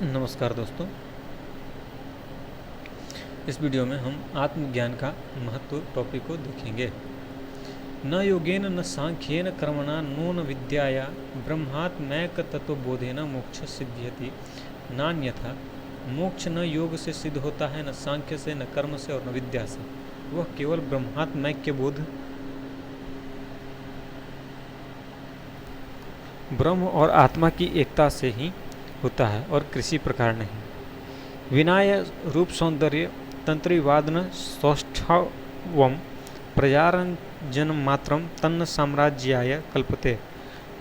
नमस्कार दोस्तों, इस वीडियो में हम आत्मज्ञान का महत्व टॉपिक को देखेंगे। न योगेन न सांख्येन कर्मणा नून विद्याया ब्रह्मात्मैक तत्वबोधेन मोक्ष सिद्ध्यति नान्यथा। मोक्ष न योग से सिद्ध होता है, न सांख्य से, न कर्म से और न विद्या से। वह केवल ब्रह्मात्मैक्य बोध, ब्रह्म और आत्मा की एकता से ही होता है और किसी प्रकार नहीं। विनाय रूप सौंदर्य तंत्रीवादन सौष्ठवम प्रजारंजन मात्रम तन्न साम्राज्याय कल्पते।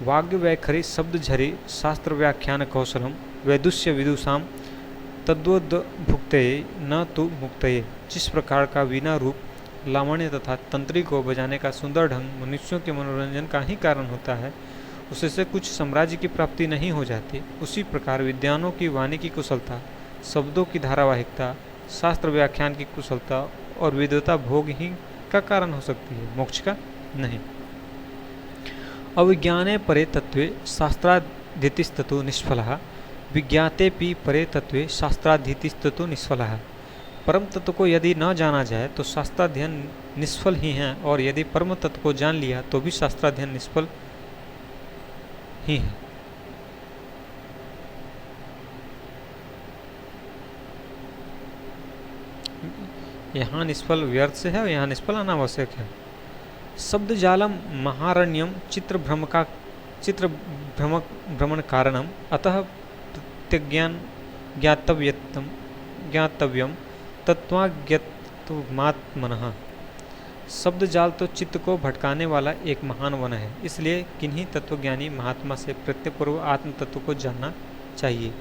वाग्य वैखरी शब्द झरी शास्त्र व्याख्यान कौशलम वैदुष्य विदुषाम तद्वद्भुक्तये न तो मुक्तये। जिस प्रकार का वीणा रूप लावण्य तथा तंत्री को बजाने का सुंदर ढंग मनुष्यों के मनोरंजन का ही कारण होता है, उससे कुछ साम्राज्य की प्राप्ति नहीं हो जाती, उसी प्रकार विद्वानों की वाणी की कुशलता, शब्दों की धारावाहिकता, शास्त्र व्याख्यान की कुशलता और विद्वता भोग ही का कारण हो सकती है, मोक्ष का नहीं। अविज्ञाने परे तत्वे शास्त्राधीतिस्ततो निष्फलः विज्ञातेपि परे तत्वे शास्त्राधीतिस्ततो निष्फलः। परम तत्व को यदि न जाना जाए तो शास्त्राध्ययन निष्फल ही है, और यदि परम तत्व को जान लिया तो भी शास्त्राध्ययन निष्फल ही है। यहाँ निष्फल व्यर्थ से है और यहाँ निष्फल अनावश्यक है। शब्द जालम महारण्यम चित्र भ्रमण कारणम अतः प्रत्यज्ञान ज्ञातव्यम तत्वाज्ञत्वमात्मनः। शब्द जाल तो चित्त को भटकाने वाला एक महान वन है, इसलिए किन्हीं तत्वज्ञानी महात्मा से प्रत्यपूर्व आत्म तत्व को जानना चाहिए।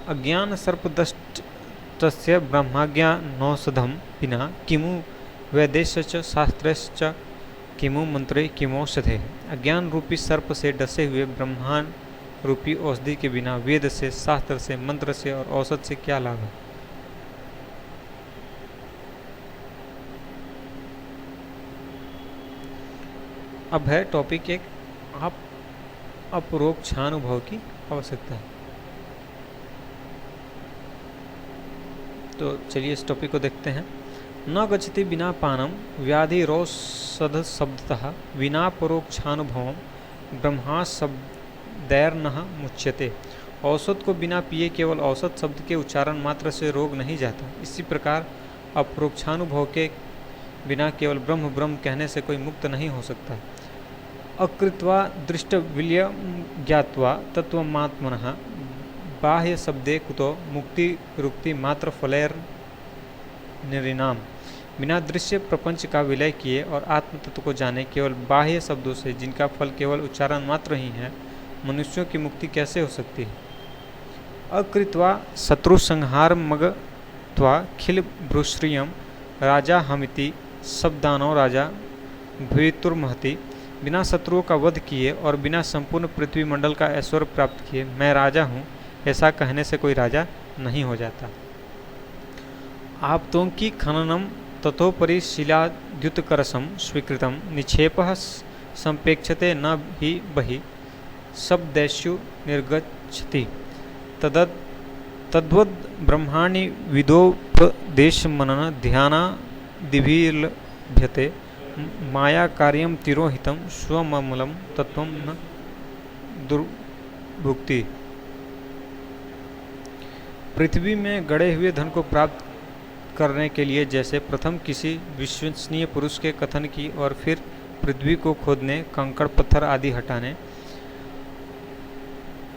अज्ञान सर्पदष्टस्य ब्रह्माज्ञानौषधम विना किमु वैदेश्च शास्त्रश्च किमु मंत्रे किमौषधे। अज्ञान रूपी सर्प से डसे हुए ब्रह्मांड रूपी औषधि के बिना वेद से, शास्त्र से, मंत्र से और औषध से क्या लाभ है। अब है टॉपिक एक अपरोक्षानुभव की आवश्यकता है। तो चलिए इस टॉपिक को देखते हैं। न गच्छति बिना पानम व्याधि रौषध शब्दतः विना परोक्षानुभवम ब्रह्मा शब्दैर्नः मुच्यते। औषध को बिना पिए केवल औषध शब्द के उच्चारण मात्र से रोग नहीं जाता, इसी प्रकार अपरोक्षानुभव के बिना केवल ब्रह्म ब्रह्म कहने से कोई मुक्त नहीं हो सकता। अकृत्वा दृष्टविल्य ज्ञात्वा तत्वमात्मनः बाह्य शब्दे कुतो मुक्ति रुक्ति मात्र फलैर निरिनाम। बिना दृश्य प्रपंच का विलय किए और आत्म तत्व को जाने केवल बाह्य शब्दों से, जिनका फल केवल उच्चारण मात्र ही है, मनुष्यों की मुक्ति कैसे हो सकती है। अकृत्वा शत्रु संहार मगत्वा खिल भ्रुश्रियम राजा हमिति शब्दानो राजा भूतुर्महति। बिना शत्रुओं का वध किए और बिना संपूर्ण पृथ्वी मंडल का ऐश्वर्य प्राप्त किए मैं राजा हूँ, ऐसा कहने से कोई राजा नहीं हो जाता। आप्तों की खननम तथोपरि शिलाद्युतकरसम स्वीकृतम निक्षेपः संपेक्षते न ही बहि शब्देषु निर्गच्छति। तद्वद् ब्रह्माणि विदोपदेश मनन ध्यानादिभिर्लभ्यते। माया कार्यम तिरोहितम स्वममूलम तत्वम न दुर्भुक्ति। पृथ्वी में गड़े हुए धन को प्राप्त करने के लिए जैसे प्रथम किसी विश्वसनीय पुरुष के कथन की और फिर पृथ्वी को खोदने, कंकड़ पत्थर आदि हटाने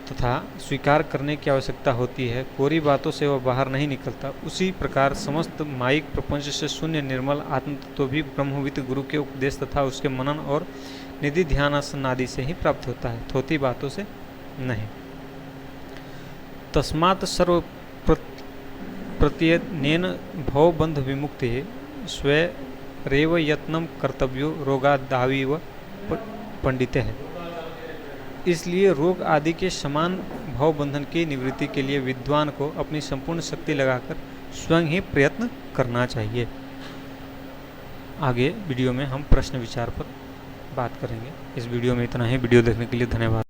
तथा स्वीकार करने की आवश्यकता होती है, कोरी बातों से वह बाहर नहीं निकलता, उसी प्रकार समस्त मायिक प्रपंच से शून्य निर्मल आत्म तत्व भी ब्रह्मविद गुरु के उपदेश तथा उसके मनन और निधि ध्यानासन आदि से ही प्राप्त होता है, थोती बातों से नहीं। तस्मात् सर्व प्रत्यनेन भवबंध विमुक्ति स्वरेव यत्नम कर्तव्यो रोगादाविव पंडित है। इसलिए रोग आदि के समान भव बंधन की निवृत्ति के लिए विद्वान को अपनी संपूर्ण शक्ति लगाकर स्वयं ही प्रयत्न करना चाहिए। आगे वीडियो में हम प्रश्न विचार पर बात करेंगे। इस वीडियो में इतना ही। वीडियो देखने के लिए धन्यवाद।